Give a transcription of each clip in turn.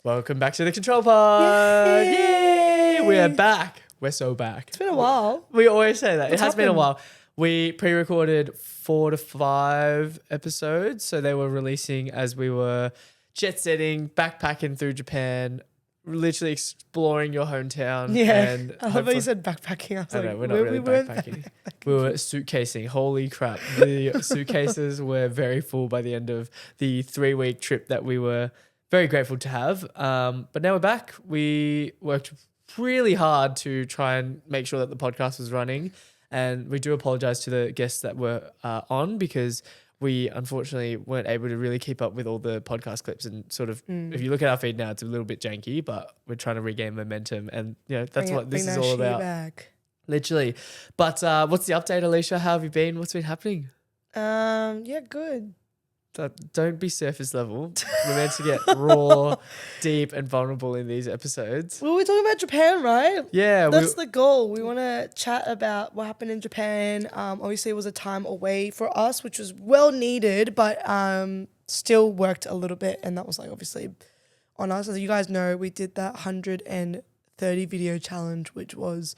Welcome back to the Control Pod. Yay! We are back. We're so back. It's been a while. We always say that. What's It has been a happened? while. We pre-recorded 4 to 5 episodes, so they were releasing as we were jet-setting, backpacking through Japan, literally exploring your hometown. Yeah. And I love how you said backpacking. I was I like, know, we're not really weren't backpacking. We were suitcasing. Holy crap. The suitcases were very full by the end of the 3-week trip that we were very grateful to have. But now we're back. We worked really hard to try and make sure that the podcast was running. And we do apologize to the guests that were on because we unfortunately weren't able to really keep up with all the podcast clips and sort of, if you look at our feed now, it's a little bit janky, but we're trying to regain momentum. And, you know, that's what this is all about. Back. Literally. But what's the update, Alisha? How have you been? What's been happening? Yeah, good. Don't be surface level. We're meant to get raw, deep, and vulnerable in these episodes. Well, we're talking about Japan, right? Yeah. That's the goal. We want to chat about what happened in Japan. Obviously, it was a time away for us, which was well needed, but still worked a little bit. And that was like obviously on us. As you guys know, we did that 130 video challenge, which was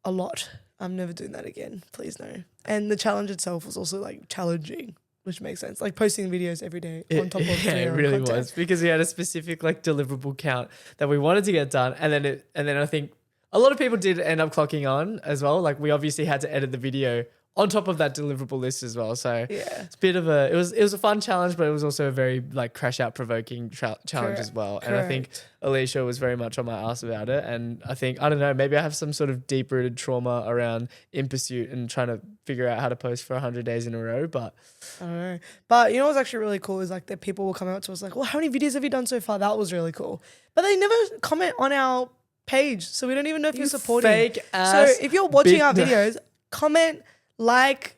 a lot. I'm never doing that again. Please no. And the challenge itself was also like challenging, which makes sense. Like posting videos every day on top of it really content. was, because we had a specific like deliverable count that we wanted to get done, and then I think a lot of people did end up clocking on as well. Like we obviously had to edit the video on top of that deliverable list as well. So Yeah. it's a bit of it was a fun challenge, but it was also a very like crash out provoking challenge as well. And I think Alisha was very much on my ass about it. And I think, I don't know, maybe I have some sort of deep rooted trauma around in pursuit and trying to figure out how to post for 100 days in a row. But I don't know. But you know what's actually really cool is like that people will come out to us like, well, how many videos have you done so far? That was really cool. But they never comment on our page. So we don't even know if you're supporting. Fake ass. So if you're watching our videos, comment, like,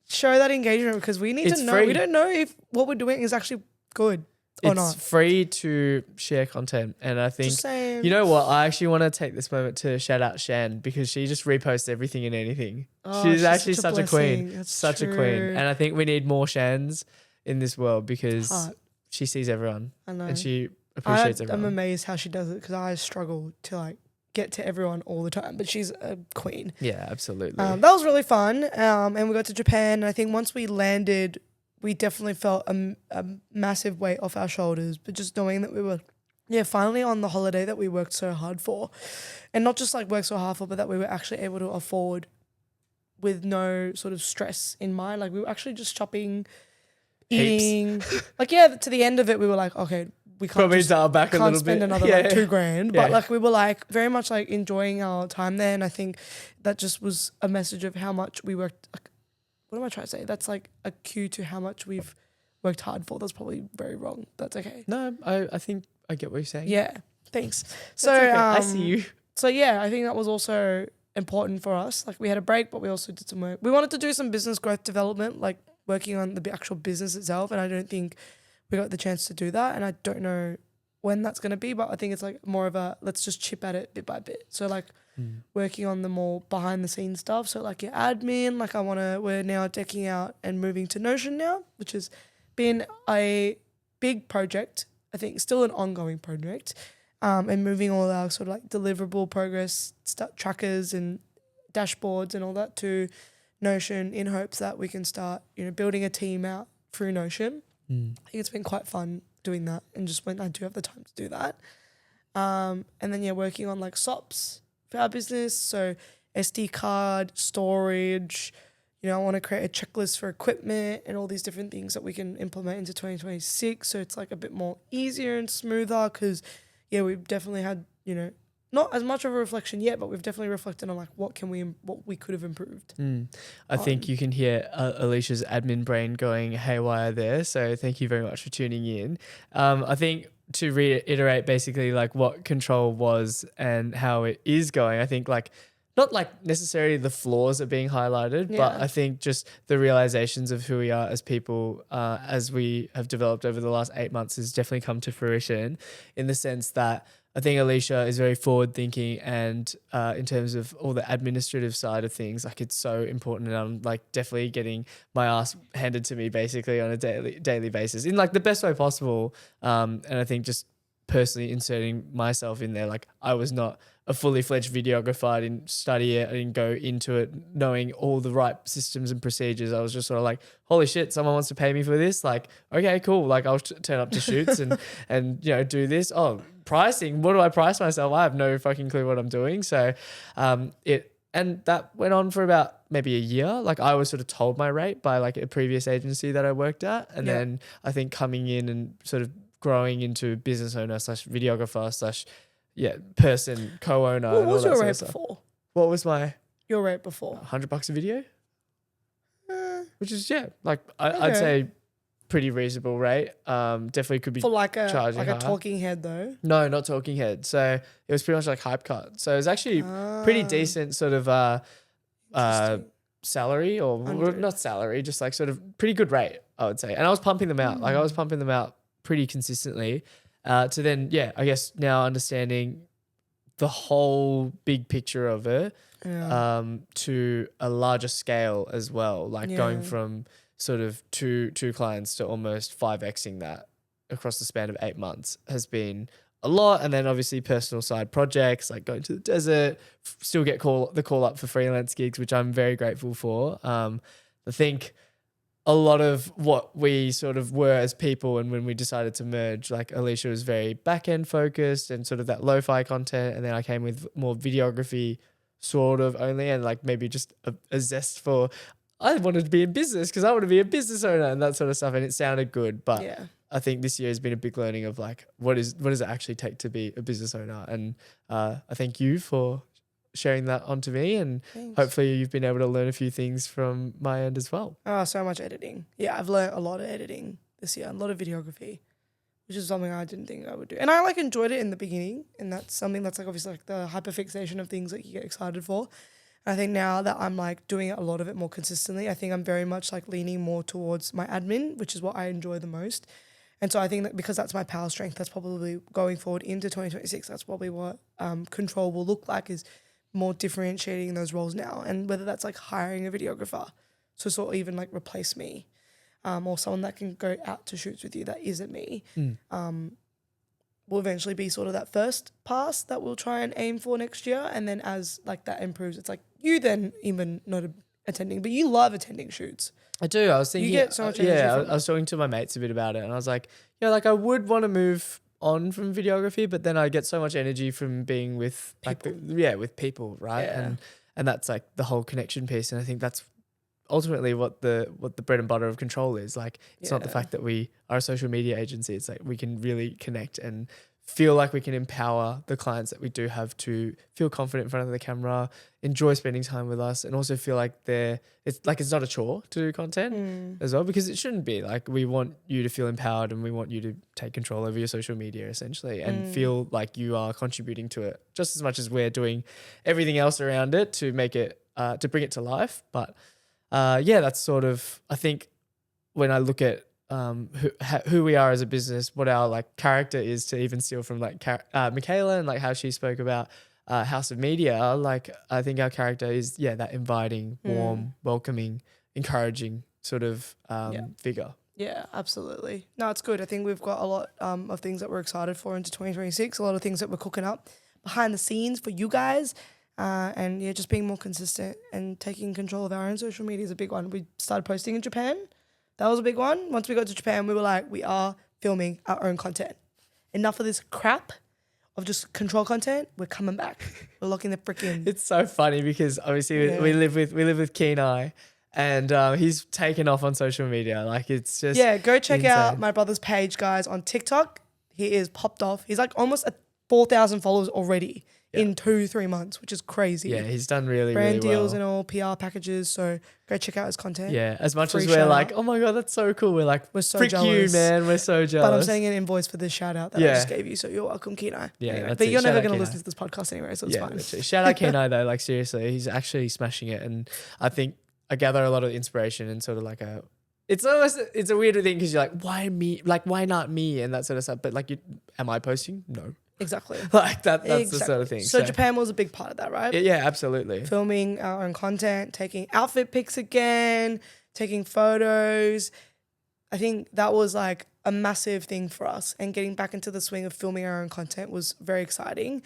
show that engagement, because we need It's to know. free. We don't know if what we're doing is actually good or It's not. free to share content. And I think, Just saying. you know what? I actually want to take this moment to shout out Shan, because she just reposts everything and anything. Oh, she's she's actually such a such a queen. blessing. That's Such a queen. true. And I think we need more Shans in this world, because Heart. she sees everyone I know. and she appreciates I'm everyone. amazed how she does it, because I struggle to like get to everyone all the time, but she's a queen. Yeah, absolutely. That was really fun, and we got to Japan, and I think once we landed, we definitely felt a massive weight off our shoulders, but just knowing that we were finally on the holiday that we worked so hard for, and not just like worked so hard for, but that we were actually able to afford with no sort of stress in mind. Like we were actually just shopping, eating, like to the end of it we were like, okay, we can't Probably just dial back a can't little spend bit. another Yeah. like $2,000, Yeah. but like we were like very much like enjoying our time there, and I think that just was a message of how much we worked. Like, what am I trying to say? That's like a cue to how much we've worked hard for. That's probably very wrong. That's okay. No, I think I get what you're saying. Yeah, thanks. That's So okay. I see you. So yeah, I think that was also important for us. Like we had a break, but we also did some work. We wanted to do some business growth development, like working on the actual business itself, and I don't think we got the chance to do that, and I don't know when that's going to be, but I think it's like more of a let's just chip at it bit by bit. So like working on the more behind the scenes stuff. So like your admin, like we're now decking out and moving to Notion now, which has been a big project. I think still an ongoing project, and moving all our sort of like deliverable progress trackers and dashboards and all that to Notion, in hopes that we can start, building a team out through Notion. I think it's been quite fun doing that, and just when I do have the time to do that. And then working on like SOPs for our business. So SD card, storage, I want to create a checklist for equipment and all these different things that we can implement into 2026. So it's like a bit more easier and smoother, because we've definitely had, not as much of a reflection yet, but we've definitely reflected on like what we could have improved. I think you can hear Alicia's admin brain going haywire there. So thank you very much for tuning in. I think to reiterate basically like what Control was and how it is going, I think like not like necessarily the flaws are being highlighted, but I think just the realizations of who we are as people, as we have developed over the last 8 months, has definitely come to fruition, in the sense that I think Alisha is very forward thinking, and in terms of all the administrative side of things, like it's so important, and I'm like definitely getting my ass handed to me basically on a daily basis in like the best way possible. And I think just personally inserting myself in there. Like I was not a fully fledged videographer. I didn't study it. I didn't go into it knowing all the right systems and procedures. I was just sort of like, holy shit, someone wants to pay me for this. Like, okay, cool. Like I'll turn up to shoots and do this. Oh, pricing. What do I price myself? I have no fucking clue what I'm doing. So and that went on for about maybe a year. Like I was sort of told my rate by like a previous agency that I worked at. And then I think coming in and sort of growing into business owner / videographer / person, co-owner. What and was all that your sort of rate stuff. before? What was my Your rate before? $100 a video? Which is, like I'd Okay. say pretty reasonable rate. Definitely could be For like a charging higher. talking head though. No, not talking head. So it was pretty much like hype cut. So it was actually pretty decent sort of Interesting. salary or 100. not salary, just like sort of pretty good rate, I would say. And I was pumping them out. Like I was pumping them out pretty consistently. To then, I guess now understanding the whole big picture of it to a larger scale as well. Like going from sort of two clients to almost 5xing that across the span of 8 months has been a lot. And then obviously personal side projects like going to the desert, still get the call up for freelance gigs, which I'm very grateful for. I think a lot of what we sort of were as people and when we decided to merge, like Alisha was very back end focused and sort of that lo-fi content. And then I came with more videography sort of only and like maybe just a zest for, I wanted to be in business because I want to be a business owner and that sort of stuff. And it sounded good, but I think this year has been a big learning of like, what does it actually take to be a business owner? And I thank you for sharing that onto me and hopefully you've been able to learn a few things from my end as well. Oh, so much editing. Yeah, I've learned a lot of editing this year, a lot of videography, which is something I didn't think I would do. And I like enjoyed it in the beginning and that's something that's like obviously like the hyperfixation of things that you get excited for. And I think now that I'm like doing a lot of it more consistently, I think I'm very much like leaning more towards my admin, which is what I enjoy the most. And so I think that because that's my power strength, that's probably going forward into 2026, that's probably what control will look like is more differentiating those roles now, and whether that's like hiring a videographer to sort of even like replace me, or someone that can go out to shoots with you that isn't me, will eventually be sort of that first pass that we'll try and aim for next year. And then as like that improves, it's like you then even not attending, but you love attending shoots. I do. I was thinking, you get so much energy from I was talking to my mates a bit about it, and I was like, like I would want to move on from videography, but then I get so much energy from being with people. With people, right? Yeah. And that's like the whole connection piece, and I think that's ultimately what the bread and butter of control is. Like it's not the fact that we are a social media agency. It's like we can really connect and feel like we can empower the clients that we do have to feel confident in front of the camera, enjoy spending time with us, and also feel like it's not a chore to do content as well, because it shouldn't be. Like we want you to feel empowered and we want you to take control over your social media essentially and feel like you are contributing to it just as much as we're doing everything else around it to make it, to bring it to life. But that's sort of, I think when I look at who we are as a business, what our like character is, to even steal from like Michaela and like how she spoke about House of Media, like I think our character is that inviting, warm, welcoming, encouraging sort of figure. Yeah, absolutely. No, it's good. I think we've got a lot of things that we're excited for into 2026, a lot of things that we're cooking up behind the scenes for you guys. And just being more consistent and taking control of our own social media is a big one. We started posting in Japan. That was a big one. Once we got to Japan, we were like, we are filming our own content. Enough of this crap of just control content. We're coming back. We're locking the freaking. It's so funny because obviously we live with Kenai, and he's taken off on social media. Like it's just go check insane. out my brother's page, guys, on TikTok. He is popped off. He's like almost at 4,000 followers already in 2-3 months, which is crazy. Yeah, he's done really brand really deals well. and all PR packages. So go check out his content. Yeah, as much Free as we're shout like, out. oh my god, that's so cool. We're so frick jealous. you, man. We're so jealous. But I'm sending an invoice for this shout out that I just gave you. So you're welcome, Kenai. Yeah, anyway, that's but it. you're Shout never out going to Kenai. listen to this podcast anyway, so it's fine. Literally. Shout out Kenai though. Like seriously, he's actually smashing it, and I think I gather a lot of inspiration and sort of like it's a weird thing because you're like, why me? Like why not me? And that sort of stuff. But like, am I posting? No. Exactly. Like that's the sort of thing. So Japan was a big part of that, right? Yeah, absolutely. Filming our own content, taking outfit pics again, taking photos. I think that was like a massive thing for us, and getting back into the swing of filming our own content was very exciting.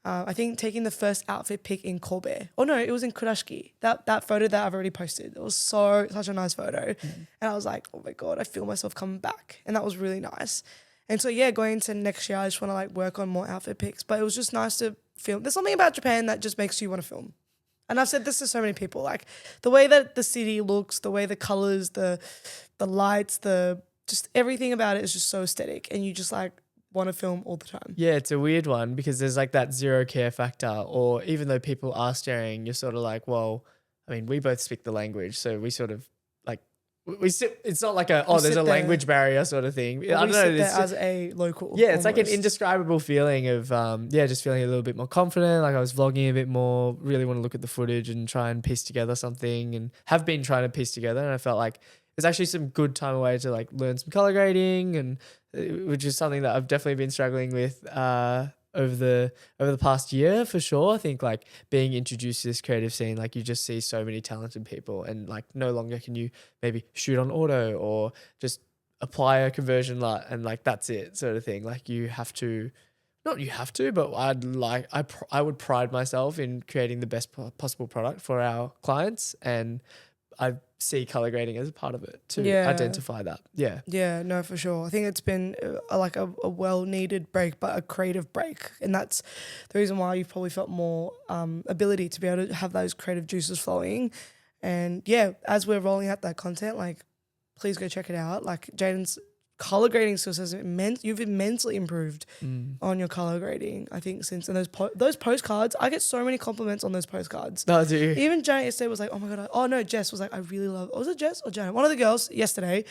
I think taking the first outfit pic in Kobe. Oh no, it was in Kurashiki. That photo that I've already posted. It was such a nice photo. And I was like, oh my God, I feel myself coming back. And that was really nice. And so yeah, going into next year, I just want to like work on more outfit pics. But it was just nice to film. There's something about Japan that just makes you want to film. And I've said this to so many people, like the way that the city looks, the way the colors, the lights, the just everything about it is just so aesthetic, and you just like want to film all the time. Yeah, it's a weird one because there's like that zero care factor, or even though people are staring, you're sort of like, well, I mean, we both speak the language, so we sort of like we sit. It's not like there's a language barrier sort of thing. I don't know. Sit there as a local. Yeah, it's like an indescribable feeling of just feeling a little bit more confident. Like I was vlogging a bit more, really want to look at the footage and try and piece together something, and have been trying to piece together. And I felt like it's actually some good time away to like learn some color grading, and which is something that I've definitely been struggling with over the past year for sure. I think like being introduced to this creative scene, like you just see so many talented people, and like no longer can you maybe shoot on auto or just apply a conversion LUT and like that's it sort of thing. Like you have to, not you have to, but I would pride myself in creating the best possible product for our clients, and I see color grading as a part of it to identify that. Yeah. Yeah, no, for sure. I think it's been like a well-needed break, but a creative break. And that's the reason why you've probably felt more ability to be able to have those creative juices flowing. And yeah, as we're rolling out that content, like, please go check it out. Like Jadyn's color grading skills you've immensely improved on your color grading, I think, since, and those postcards, I get so many compliments on those postcards. Oh, do you? Even Janet yesterday was like, oh my God, Jess was like, I really love, was it Jess or Janet? One of the girls yesterday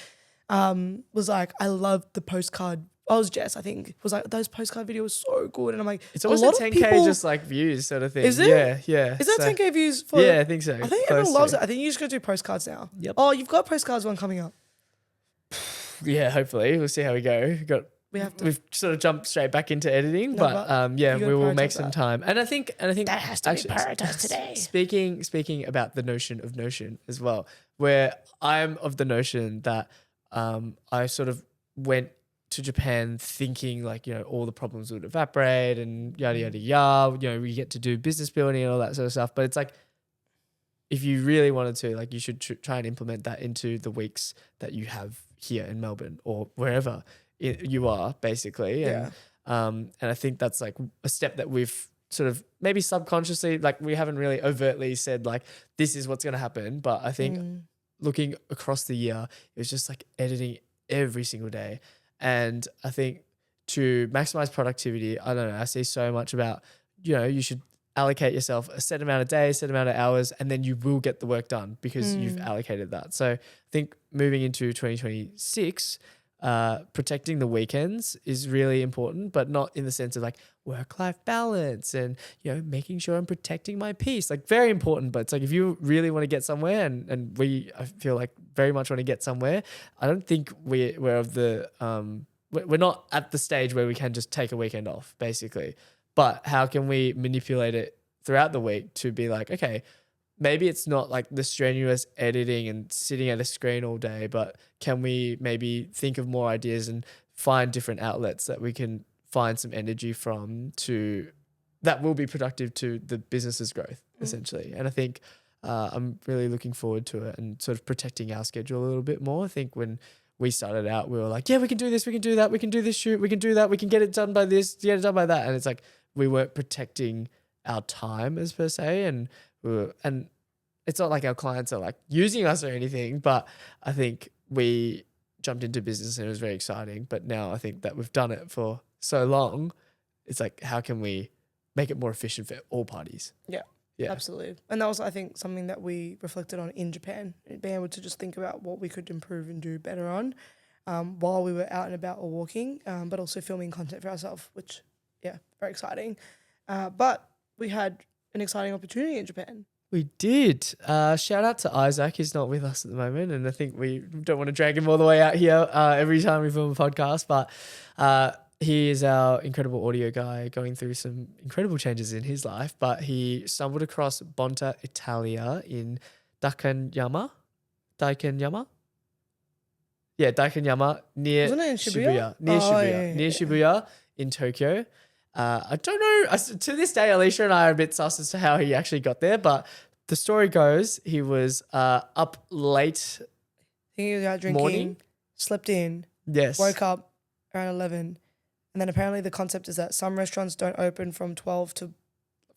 was like, I love the postcard. Oh, it was Jess, I think, was like, those postcard videos were so good. And I'm like, it's almost a 10K just like views sort of thing. Is it? Yeah. Is that 10K views for? Yeah, I think so. I think everyone loves it. I think you just go do postcards now. Yep. Oh, you've got postcards one coming up. Yeah, hopefully we'll see how we go. We've sort of jumped straight back into editing, but we will make some time. And I think that has to be prioritized today. Speaking about the notion of Notion as well, where I'm of the notion that I sort of went to Japan thinking like, you know, all the problems would evaporate and yada yada yada. You know, we get to do business building and all that sort of stuff. But it's like, if you really wanted to, like, you should try and implement that into the weeks that you have here in Melbourne or wherever you are, basically. Yeah. And I think that's like a step that we've sort of maybe subconsciously, like we haven't really overtly said like, this is what's going to happen. But I think looking across the year, it was just like editing every single day. And I think to maximize productivity, I don't know, I see so much about, you know, you should allocate yourself a set amount of days, set amount of hours, and then you will get the work done because you've allocated that. So I think moving into 2026, protecting the weekends is really important, but not in the sense of like work-life balance and, you know, making sure I'm protecting my peace. Like very important, but it's like if you really want to get somewhere, and I feel like very much want to get somewhere, I don't think we're of the we're not at the stage where we can just take a weekend off, basically. But how can we manipulate it throughout the week to be like, okay, maybe it's not like the strenuous editing and sitting at a screen all day, but can we maybe think of more ideas and find different outlets that we can find some energy from that will be productive to the business's growth, essentially. And I think I'm really looking forward to it and sort of protecting our schedule a little bit more. I think when we started out, we were like, yeah, we can do this, we can do that, we can do this shoot, we can do that, we can get it done by this, get it done by that. And it's like, we weren't protecting our time as per se. And it's not like our clients are like using us or anything, but I think we jumped into business and it was very exciting. But now I think that we've done it for so long, it's like, how can we make it more efficient for all parties? Yeah. Absolutely. And that was, I think, something that we reflected on in Japan, being able to just think about what we could improve and do better on while we were out and about or walking, but also filming content for ourselves, which, very exciting. But we had an exciting opportunity in Japan. We did. Shout out to Isaac. He's not with us at the moment, and I think we don't want to drag him all the way out here every time we film a podcast, but he is our incredible audio guy going through some incredible changes in his life, but he stumbled across Bonta Italia in Daikanyama. Yeah, Daikanyama near Wasn't it in Shibuya? Near Oh, Shibuya. yeah, Near yeah. Shibuya in Tokyo. I don't know. To this day, Alicia and I are a bit sus as to how he actually got there, but the story goes he was up late. I think he was out drinking, Morning? slept in, Yes. woke up around 11. And then apparently the concept is that some restaurants don't open from 12 to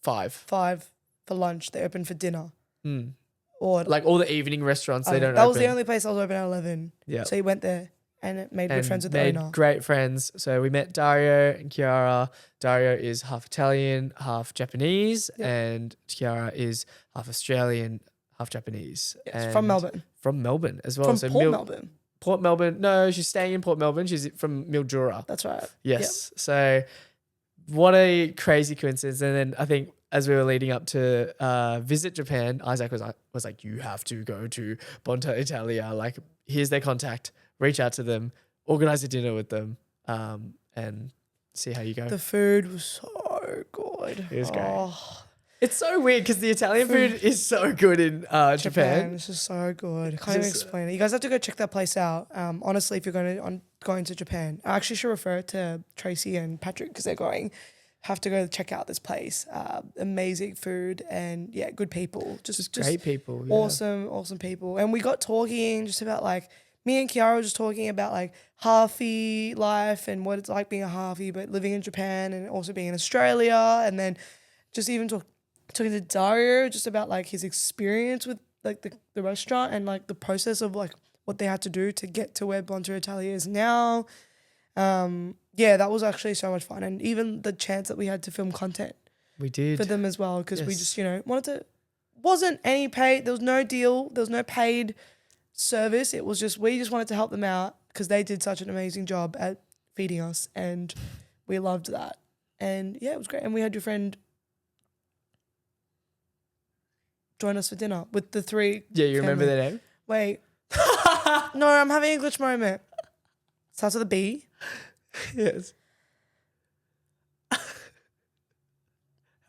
5. 5 for lunch. They open for dinner. Mm. Or Like all the evening restaurants, they don't that open. was the only place I was open at 11. Yeah. So he went there and it made good And friends with the made owner. great friends. So we met Dario and Chiara. Dario is half Italian, half Japanese, Yep. and Chiara is half Australian, half Japanese. Yes, And from Melbourne. From Melbourne as well. From So Port Melbourne. Port Melbourne. No, she's staying in Port Melbourne. She's from Mildura. That's right. Yes. So what a crazy coincidence. And then I think as we were leading up to visit Japan, Isaac was like, you have to go to Bonta Italia. Like, here's their contact. Reach out to them. Organize a dinner with them. And see how you go. The food was so good. It was great. Oh, It's so weird because the Italian food is so good in Japan. It's just so good. I can't even explain it. You guys have to go check that place out. Honestly, if you're going to Japan, I actually should refer it to Tracy and Patrick because they're going. Have to go check out this place. Amazing food and yeah, good people. Just great people. Yeah. Awesome people. And we got talking just about like me and Kiara were just talking about like halfie life and what it's like being a halfie, but living in Japan and also being in Australia, and then just even talking to Dario just about like his experience with like the restaurant and like the process of like what they had to do to get to where Bonta Italia is now. Yeah, that was actually so much fun, and even the chance that we had to film content We did. for them as well because we Yes. just wanted to. Wasn't any paid. There was no deal. There was no paid service. It was just we just wanted to help them out because they did such an amazing job at feeding us, and we loved that. And yeah, it was great. And we had your friend join us for dinner with the 3. Yeah, you remember family. their name? Wait. No, I'm having a glitch moment. Starts with a B. Yes.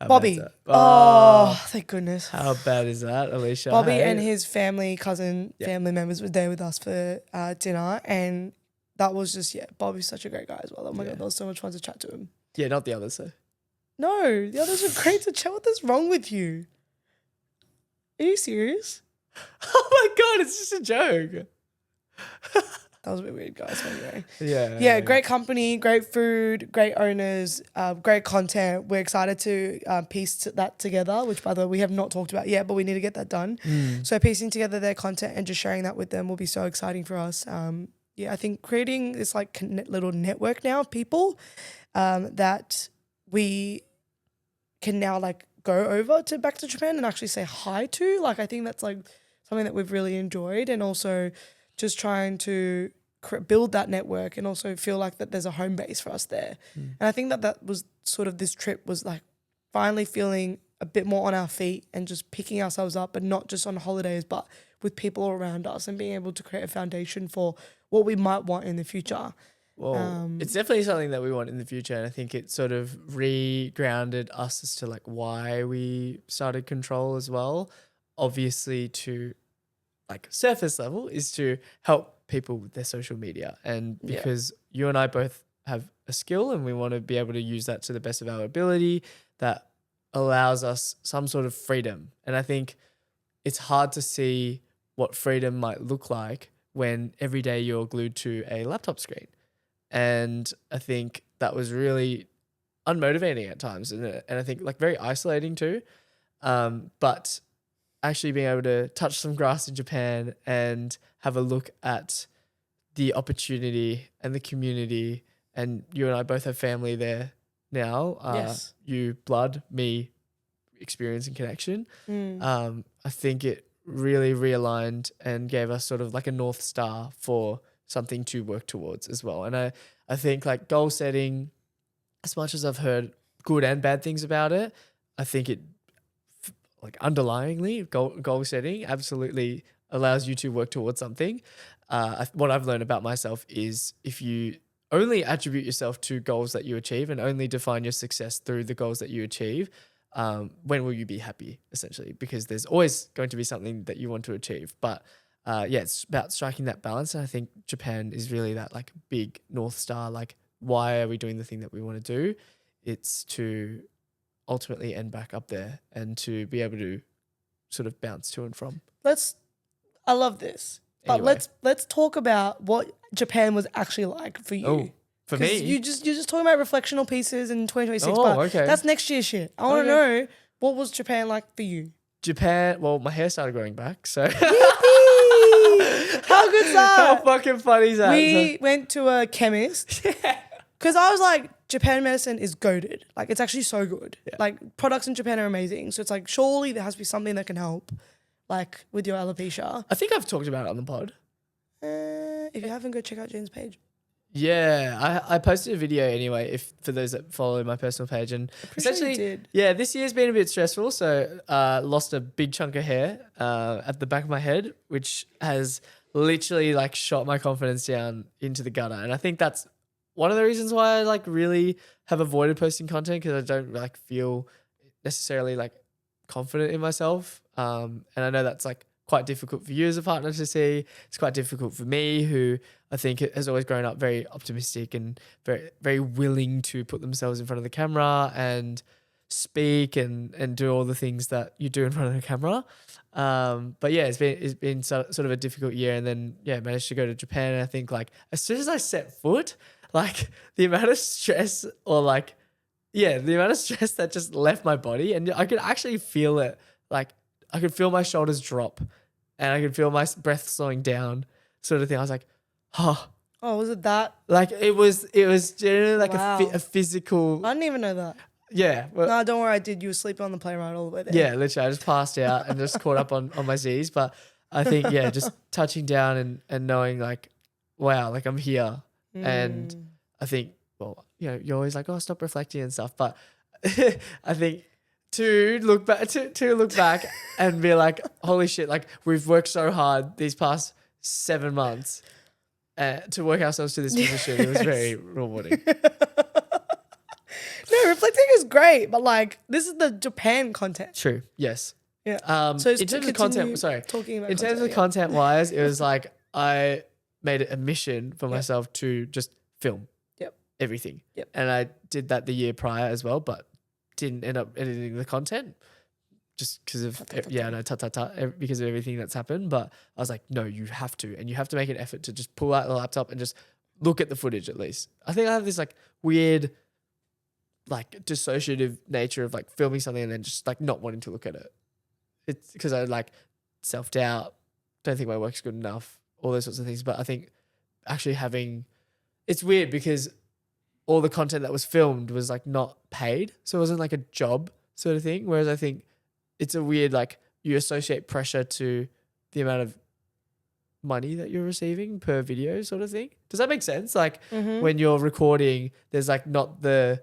How Bobby. bad's that? Oh, thank goodness. How bad is that, Alicia? Bobby Hey? and his family members were there with us for dinner, and that was just Bobby's such a great guy as well. Oh my god, that was so much fun to chat to him. Yeah, not the others though. No, the others were great to chat. What is wrong with you? Are you serious? Oh my god, it's just a joke. That was a bit weird, guys. Anyway. Yeah. Great company, great food, great owners, great content. We're excited to piece that together, which, by the way, we have not talked about yet, but we need to get that done. So piecing together their content and just sharing that with them will be so exciting for us. I think creating this like little network now of people that we can now like go over to back to Japan and actually say hi to. Like, I think that's like something that we've really enjoyed, and also just trying to build that network and also feel like that there's a home base for us there. And I think that was sort of this trip was like finally feeling a bit more on our feet and just picking ourselves up, but not just on holidays, but with people around us and being able to create a foundation for what we might want in the future. Well, it's definitely something that we want in the future, and I think it sort of re-grounded us as to like why we started Control as well. Obviously, to like surface level is to help people with their social media, and because you and I both have a skill and we want to be able to use that to the best of our ability, that allows us some sort of freedom. And I think it's hard to see what freedom might look like when every day you're glued to a laptop screen. And I think that was really unmotivating at times, and I think like very isolating too. But actually being able to touch some grass in Japan and have a look at the opportunity and the community, and you and I both have family there now. Yes. You blood, me experience and connection. I think it really realigned and gave us sort of like a North Star for something to work towards as well. And I think like goal setting, as much as I've heard good and bad things about it, I think it like underlyingly goal setting absolutely allows you to work towards something. What I've learned about myself is if you only attribute yourself to goals that you achieve and only define your success through the goals that you achieve, when will you be happy, essentially? Because there's always going to be something that you want to achieve. But it's about striking that balance. And I think Japan is really that like big North Star. Like, why are we doing the thing that we want to do? It's to ultimately end back up there and to be able to sort of bounce to and from. I love this. But Anyway. let's talk about what Japan was actually like for you. Oh, for 'Cause me? you're just talking about reflectional pieces in 2026. Oh, but okay. that's next year's shit. I want to know, what was Japan like for you? Japan, well, my hair started growing back, so. How good's that? How fucking funny is that? We went to a chemist because I was like, Japan medicine is goated. Like, it's actually so good. Yeah. Like, products in Japan are amazing. So it's like, surely there has to be something that can help, like with your alopecia. I think I've talked about it on the pod. If you haven't, go check out Jane's page. Yeah, I posted a video anyway, if for those that follow my personal page, and essentially, you did. yeah, this year's been a bit stressful. So, lost a big chunk of hair at the back of my head, which has literally like shot my confidence down into the gutter. And I think that's one of the reasons why I like really have avoided posting content, because I don't like feel necessarily like confident in myself. And I know that's like quite difficult for you as a partner to see. It's quite difficult for me, who I think has always grown up very optimistic and very, very willing to put themselves in front of the camera and speak and do all the things that you do in front of the camera. But yeah, it's been sort of a difficult year, and then managed to go to Japan. And I think like as soon as I set foot, like the amount of stress that just left my body, and I could actually feel it. Like I could feel my shoulders drop, and I could feel my breath slowing down, sort of thing. I was like, oh, was it that? like it was generally like Wow. a physical. I didn't even know that. Yeah. Well, No, don't worry, I did. You were sleeping on the plane ride all the way there. yeah, literally, I just passed out and just caught up on my Z's. But I think, just touching down and knowing like, wow, like I'm here. And I think, well, you're always like, oh, stop reflecting and stuff. But I think to look back and be like, holy shit, like we've worked so hard these past 7 months to work ourselves to this position. It was very rewarding. No, reflecting is great, but like this is the Japan content. True. Yes. Yeah. So in terms of content, talking about in terms of content wise, it was like I made it a mission for myself to just film everything. Yep. And I did that the year prior as well, but didn't end up editing the content just because of because of everything that's happened. But I was like, no, you have to, and you have to make an effort to just pull out the laptop and just look at the footage at least. I think I have this like weird like dissociative nature of like filming something and then just like not wanting to look at it. It's because I like self-doubt, don't think my work's good enough, all those sorts of things. But I think actually it's weird because all the content that was filmed was like not paid. So it wasn't like a job sort of thing. Whereas I think it's a weird, like you associate pressure to the amount of money that you're receiving per video sort of thing. Does that make sense? Like when you're recording, there's like not the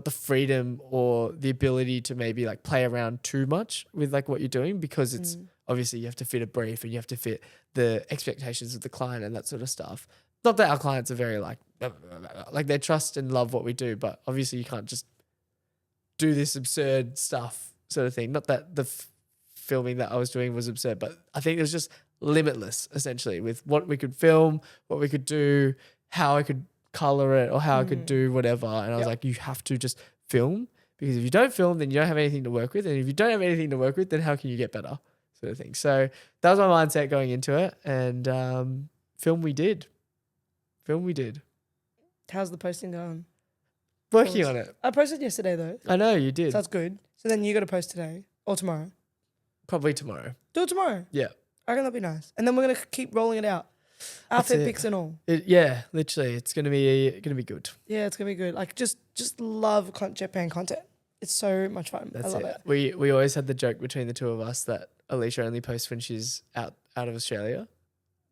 freedom or the ability to maybe like play around too much with like what you're doing, because it's obviously you have to fit a brief and you have to fit the expectations of the client and that sort of stuff. Not that our clients are very like they trust and love what we do, but obviously you can't just do this absurd stuff sort of thing. Not that the filming that I was doing was absurd, but I think it was just limitless essentially with what we could film, what we could do, how I could color it or how I could do whatever. And I was like, you have to just film, because if you don't film, then you don't have anything to work with. And if you don't have anything to work with, then how can you get better, sort of thing. So that was my mindset going into it. And film we did. How's the posting going? Working on it. I posted yesterday though. I know you did. So that's good. So then you got to post today or tomorrow. Probably tomorrow. Do it tomorrow. Yeah. I reckon that'd be nice. And then we're gonna keep rolling it out. Outfit pics and all. Literally, it's gonna be good. Yeah, it's gonna be good. Like just love Japan content. It's so much fun. I love it. We always had the joke between the two of us that Alisha only posts when she's out of Australia.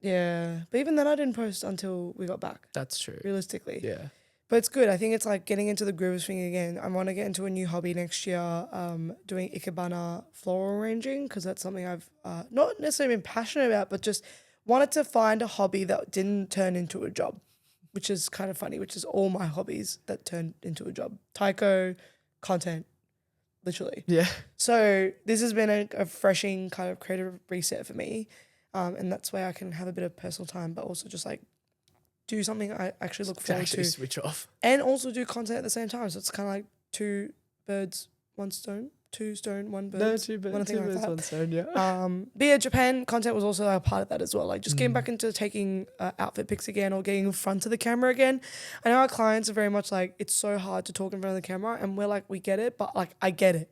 Yeah, but even then I didn't post until we got back. That's true. Realistically. Yeah. But it's good. I think it's like getting into the groove thing again. I want to get into a new hobby next year, doing ikebana floral arranging, because that's something I've not necessarily been passionate about, but just wanted to find a hobby that didn't turn into a job, which is kind of funny, which is all my hobbies that turned into a job. Taiko, content, literally. Yeah. So this has been a refreshing kind of creative reset for me. And that's where I can have a bit of personal time, but also just like do something I actually look To forward actually to, switch off. and also do content at the same time. So it's kind of like two birds, one stone, two stone, one bird. No, two one thing like birds, that. one stone, yeah. But yeah, Japan content was also a part of that as well. Like just getting Mm. back into taking outfit pics again, or getting in front of the camera again. I know our clients are very much like, it's so hard to talk in front of the camera, and we're like, we get it, but like I get it.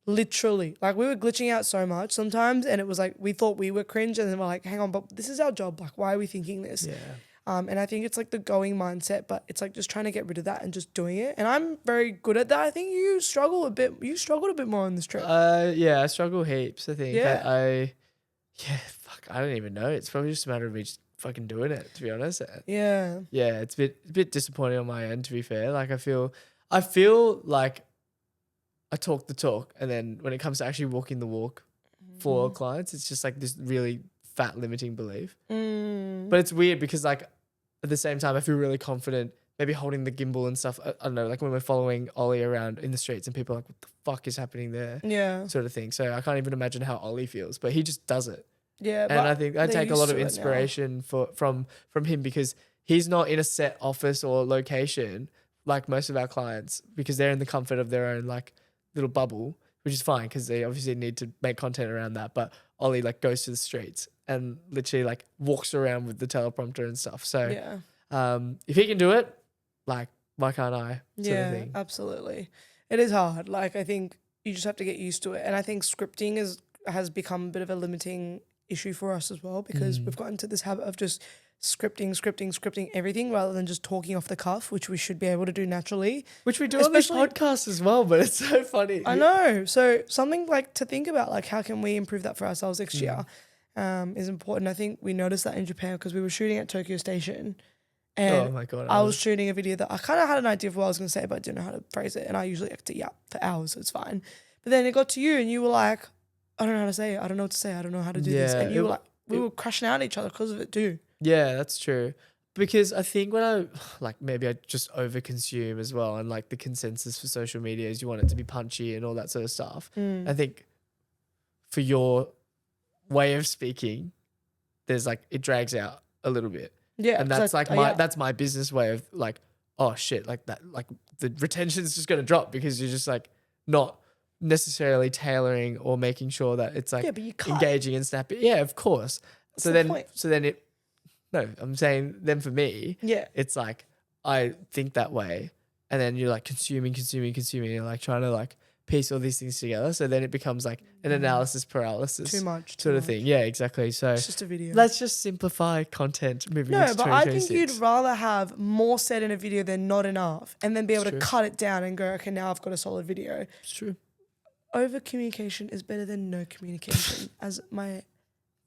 Literally, like we were glitching out so much sometimes, and it was like we thought we were cringe, and then we're like, hang on, but this is our job. Like, why are we thinking this? Yeah. And I think it's like the going mindset, but it's like just trying to get rid of that and just doing it. And I'm very good at that. I think you struggle a bit. You struggled a bit more on this trip. Yeah, I struggle heaps, I think. Yeah. I don't even know. It's probably just a matter of me just fucking doing it, to be honest. Yeah. Yeah, it's a bit disappointing on my end, to be fair. Like I feel like I talk the talk, and then when it comes to actually walking the walk for clients, it's just like this really fat limiting belief. But it's weird because like at the same time I feel really confident maybe holding the gimbal and stuff. I don't know, like when we're following Ollie around in the streets and people are like, what the fuck is happening there? Yeah. Sort of thing. So I can't even imagine how Ollie feels, but he just does it. Yeah. And I think I they're take a used lot of to it now. inspiration from him, because he's not in a set office or location like most of our clients, because they're in the comfort of their own like little bubble, which is fine because they obviously need to make content around that. But Ollie like goes to the streets and literally like walks around with the teleprompter and stuff. So Yeah. if he can do it, like why can't I? Sort of Yeah, thing. absolutely. It is hard. Like I think you just have to get used to it. And I think scripting has become a bit of a limiting issue for us as well, because we've gotten to this habit of just scripting everything rather than just talking off the cuff, which we should be able to do naturally. Which we do on this Especially- podcast as well, but it's so funny. I know. So something like to think about, like how can we improve that for ourselves next year is important. I think we noticed that in Japan because we were shooting at Tokyo Station, and Oh my God. I was shooting a video that I kind of had an idea of what I was going to say, but I didn't know how to phrase it. And I usually have to yap for hours, so it's fine. But then it got to you and you were like, I don't know how to say it. I don't know what to say. I don't know how to do this. Yeah, And you it- were like, we were crashing out at each other because of it too. Yeah, that's true. Because I think when I, like, maybe I just overconsume as well. And like the consensus for social media is you want it to be punchy and all that sort of stuff. I think for your way of speaking, there's like, it drags out a little bit. Yeah. And that's like that's my business way of like, oh shit, like that, like the retention's just going to drop because you're just like not necessarily tailoring or making sure that it's like Yeah, but you cut. engaging and snappy. Yeah, of course. That's the point. I'm saying then for me, Yeah. it's like I think that way, and then you're like consuming, and like trying to like piece all these things together. So then it becomes like an analysis paralysis Too much. sort of thing. Yeah, exactly. So It's just a video. let's just simplify content moving No, into but I think 2026. you'd rather have more said in a video than not enough, and then be able It's to true. cut it down and go, okay, now I've got a solid video. It's true. Over communication is better than no communication, as my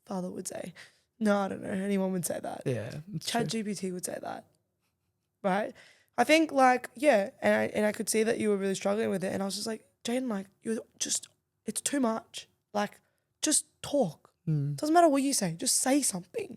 father would say. No, I don't know. Anyone would say that. Yeah, it's true. ChatGPT would say that, right? I think like, yeah, and I could see that you were really struggling with it, and I was just like, Jadyn, like it's too much. Like, just talk. Doesn't matter what you say, just say something.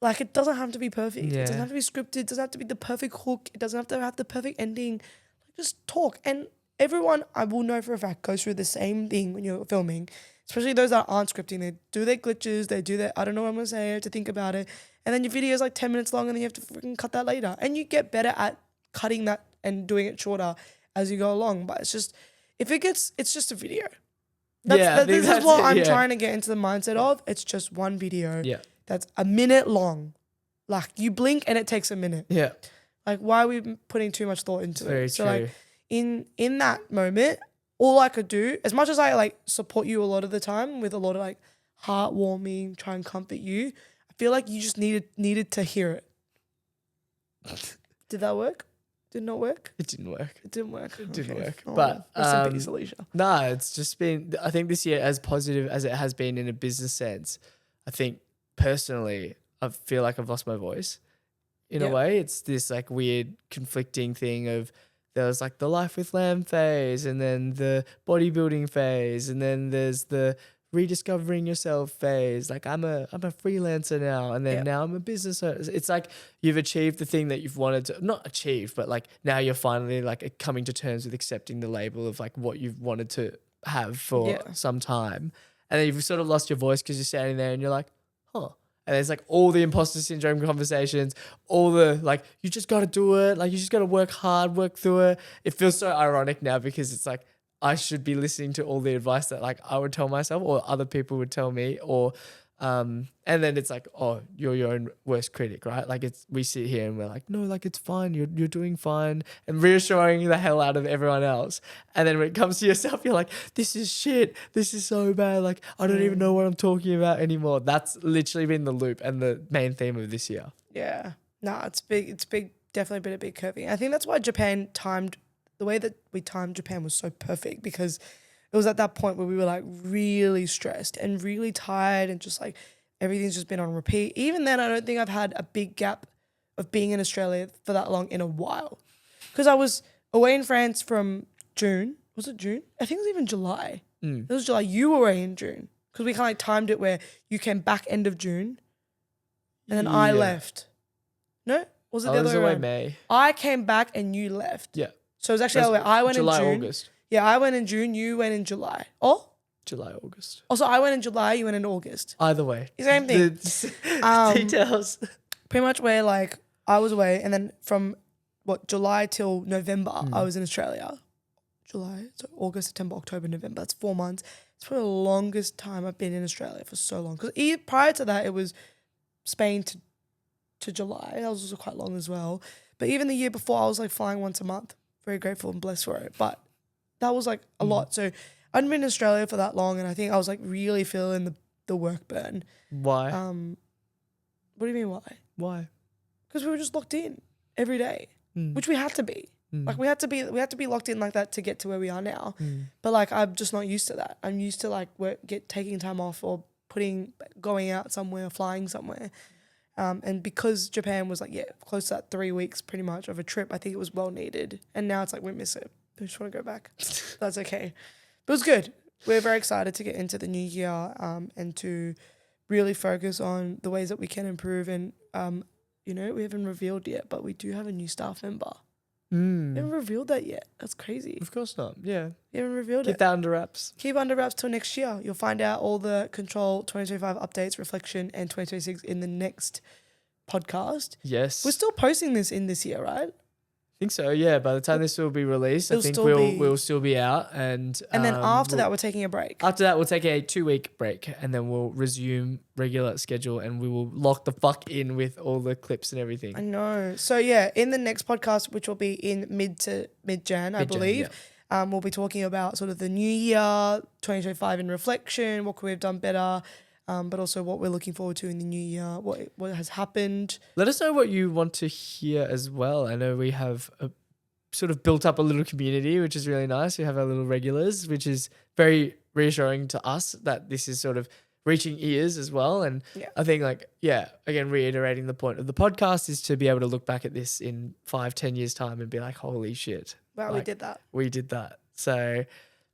Like, it doesn't have to be perfect. It doesn't Yeah. have to be scripted. It doesn't have to be the perfect hook. It doesn't have to have the perfect ending. Like, just talk. And everyone, I will know for a fact, goes through the same thing when you're filming. Especially those that aren't scripting. They do their glitches. They do their, I don't know what I'm going to say. I have to think about it. And then your video is like 10 minutes long and then you have to freaking cut that later. And you get better at cutting that and doing it shorter as you go along. But it's just, it's just a video. This is what I'm trying to get into the mindset of. It's just one video Yeah. that's a minute long. Like, you blink and it takes a minute. Yeah. Like, why are we putting too much thought into Very it? So true. like in that moment, all I could do, as much as I like support you a lot of the time with a lot of like heartwarming, try and comfort you, I feel like you just needed to hear it. Did that work? Did not work? It didn't work. It didn't work. It didn't Okay. work. Oh, But, rest in peace, Alisha. No, it's just been, I think this year, as positive as it has been in a business sense, I think personally, I feel like I've lost my voice in a Yeah. way. It's this like weird conflicting thing of, there was like the life with lamb phase, and then the bodybuilding phase, and then there's the rediscovering yourself phase. Like I'm a freelancer now, and then now I'm a business owner. It's like you've achieved the thing that you've wanted to, not achieved, but like now you're finally like coming to terms with accepting the label of like what you've wanted to have for some time. And then you've sort of lost your voice because you're standing there and you're like, huh. And there's like all the imposter syndrome conversations, all the like, you just got to do it. Like you just got to work hard, work through it. It feels so ironic now because it's like, I should be listening to all the advice that like I would tell myself or other people would tell me, or and then it's like, oh, you're your own worst critic, right? Like we sit here and we're like, no, like it's fine, you're doing fine, and reassuring the hell out of everyone else. And then when it comes to yourself, you're like, this is shit, this is so bad, like I don't even know what I'm talking about anymore. That's literally been the loop and the main theme of this year. Yeah, no, it's big, definitely been a big curving. I think that's why the way that we timed Japan was so perfect, because it was at that point where we were like really stressed and really tired and just like everything's just been on repeat. Even then, I don't think I've had a big gap of being in Australia for that long in a while, because I was away in France from June. Was it June? I think it was even July. It was July. You were away in June because we kind of like timed it where you came back end of June and then I left. No? Was it the other way around? May. I came back and you left. Yeah. So it was actually the other way. I went July, in June. August. Yeah, I went in June, you went in July. Oh? July, August. Also, I went in July, you went in August. Either way. Same thing. Details. Pretty much where like I was away, and then from July till November, I was in Australia. July, so August, September, October, November. That's 4 months. It's probably the longest time I've been in Australia for so long. Because prior to that, it was Spain to July. That was also quite long as well. But even the year before, I was like flying once a month. Very grateful and blessed for it. But that was like a lot. So I hadn't been in Australia for that long, and I think I was like really feeling the work burn. Why? What do you mean why? Why? Because we were just locked in every day, which we had to be. Like we had to be locked in like that to get to where we are now. But like I'm just not used to that. I'm used to like taking time off or going out somewhere, flying somewhere. And because Japan was like, close to that 3 weeks pretty much of a trip, I think it was well needed. And now it's like we miss it. We just want to go back. That's okay. But it was good. We're very excited to get into the new year and to really focus on the ways that we can improve. And, we haven't revealed yet, but we do have a new staff member. We haven't revealed that yet. That's crazy. Of course not. Yeah. We haven't revealed it. Keep that under wraps. Keep under wraps till next year. You'll find out all the Control 2025 updates, reflection, and 2026 in the next podcast. Yes. We're still posting this in this year, right? I think so, yeah. By the time this will be released, I think we'll still be out. And then after that, we're taking a break. After that, we'll take a 2-week break and then we'll resume regular schedule and we will lock the fuck in with all the clips and everything. I know. So, yeah, in the next podcast, which will be in mid-Jan, I believe, we'll be talking about sort of the new year, 2025 in reflection, what could we have done better, but also what we're looking forward to in the new year, what has happened. Let us know what you want to hear as well. I know we have sort of built up a little community, which is really nice. We have our little regulars, which is very reassuring to us that this is sort of reaching ears as well. And I think again, reiterating the point of the podcast is to be able to look back at this in 5-10 years time and be like, holy shit. Wow, we did that. We did that. So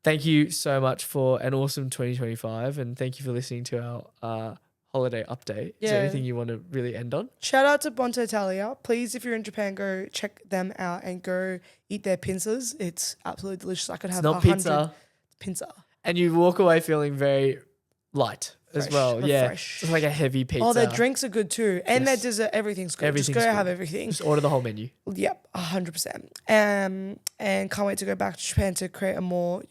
thank you so much for an awesome 2025 and thank you for listening to our holiday update. Is there anything you want to really end on? Shout out to Bonta Italia. Please, if you're in Japan, go check them out and go eat their pizzas. It's absolutely delicious. I could have 100. Pizza. Pizza. And you walk away feeling very light as well. Fresh. It's like a heavy pizza. Oh, their drinks are good too. And their dessert, everything's good. Just go have everything. Just order the whole menu. Yep, 100%. And can't wait to go back to Japan to create a more,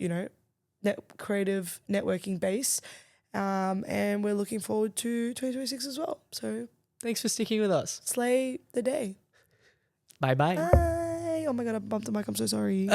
creative networking base. And we're looking forward to 2026 as well. So thanks for sticking with us. Slay the day. Bye-bye. Bye. Oh my God, I bumped the mic. I'm so sorry.